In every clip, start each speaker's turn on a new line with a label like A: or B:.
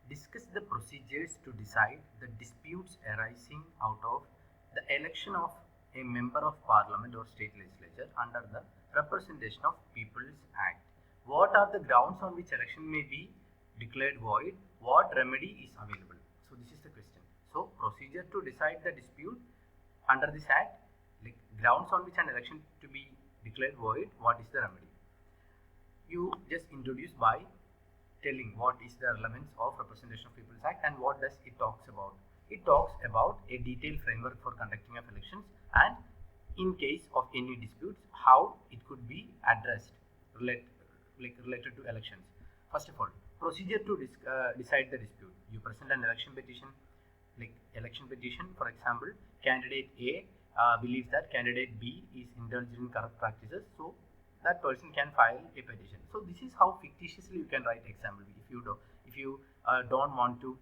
A: discuss the procedures to decide the disputes arising out of the election of a member of parliament or state legislature under the Representation of People's Act. What are the grounds on which election may be declared void? What remedy is available? So this is the question. So procedure to decide the dispute under this act, like grounds on which an election to be declared void, what is the remedy? You just introduce by telling what is the relevance of Representation of People's Act and what does it talks about. It talks about a detailed framework for conducting of elections and in case of any disputes, how it could be addressed related to elections. First of all, procedure to decide the dispute. You present an election petition, for example, candidate A believes that candidate B is indulged in corrupt practices, so that person can file a petition. So this is how fictitiously you can write example. If you don't want to,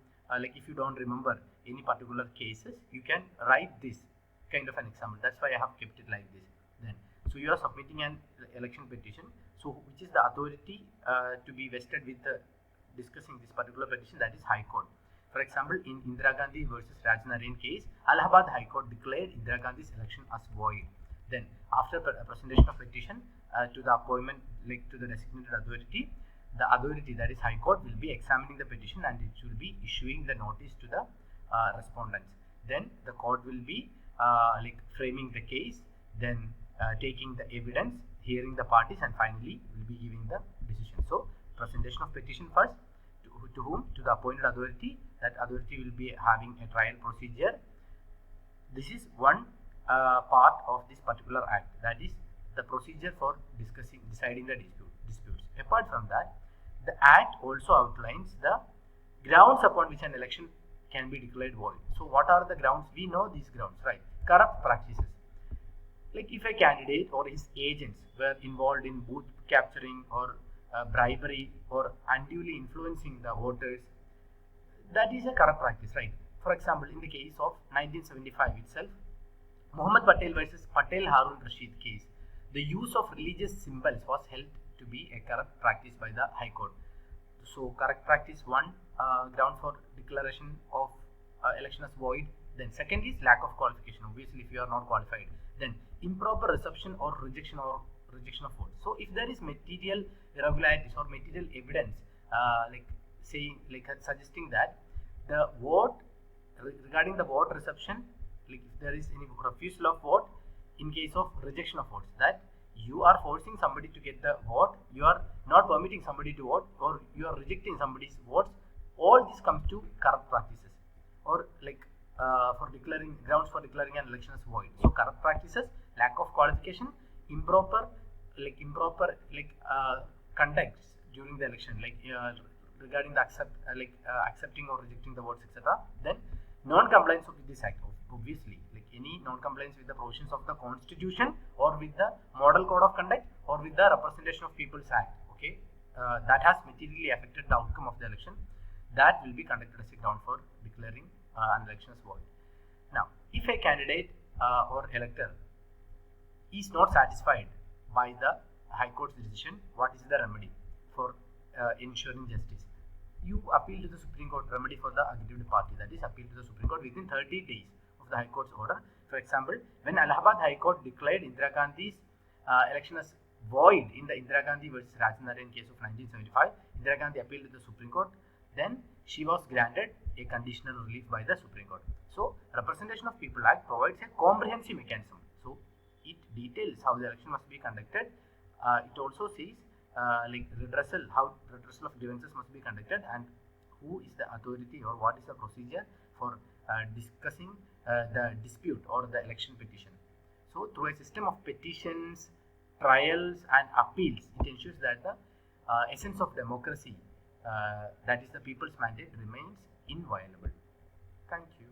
A: if you don't remember any particular cases, you can write this kind of an example. That's why I have kept it like this. Then, so you are submitting an election petition. So which is the authority to be vested with discussing this particular petition? That is High Court. For example, in Indira Gandhi versus Raj Narayan case, Allahabad High Court declared Indira Gandhi's election as void. Then, after presentation of petition to the appointment, to the designated authority, the authority, that is High Court, will be examining the petition and it will be issuing the notice to the respondents. Then the court will be framing the case, then taking the evidence, hearing the parties, and finally will be giving the decision. So presentation of petition first, to whom? To the appointed authority. That authority will be having a trial procedure. This is one part of this particular act, that is the procedure for deciding the disputes. Apart from that, the act also outlines the grounds upon which an election can be declared void. So what are the grounds? We know these grounds, right? Corrupt practices. Like if a candidate or his agents were involved in booth capturing or bribery or unduly influencing the voters, that is a corrupt practice, right? For example, in the case of 1975 itself, Muhammad Patel versus Patel Harun Rashid case, the use of religious symbols was held to be a corrupt practice by the High Court. So corrupt practice, one ground for declaration of election as void. Then second is lack of qualification. Obviously, if you are not qualified, then improper reception or rejection of votes. So if there is material irregularities or material evidence, suggesting that the vote regarding the vote reception, if there is any refusal of vote in case of rejection of votes, that you are forcing somebody to get the vote, you are not permitting somebody to vote, or you are rejecting somebody's votes, all this comes to corrupt practices, or for declaring grounds for declaring an election as void. So corrupt practices, lack of qualification, improper conduct during the election, regarding the accepting or rejecting the votes, etc. Then non-compliance with this act, obviously, any non-compliance with the provisions of the Constitution or with the Model Code of Conduct or with the Representation of People's Act, okay, that has materially affected the outcome of the election, that will be conducted as a ground for declaring an election as void. Now, if a candidate or elector is not satisfied by the High Court's decision, what is the remedy for ensuring justice? You appeal to the Supreme Court. Remedy for the aggrieved party, that is appeal to the Supreme Court within 30 days of the High Court's order. For example, when Allahabad High Court declared Indira Gandhi's election as void in the Indira Gandhi versus Raj Narayan case of 1975, Indira Gandhi appealed to the Supreme Court. Then she was granted a conditional relief by the Supreme Court. So, Representation of People Act provides a comprehensive mechanism. So, it details how the election must be conducted. It also says how redressal of grievances must be conducted and who is the authority or what is the procedure for discussing the dispute or the election petition. So, through a system of petitions, trials and appeals, it ensures that the essence of democracy, that is the people's mandate, remains inviolable. Thank you.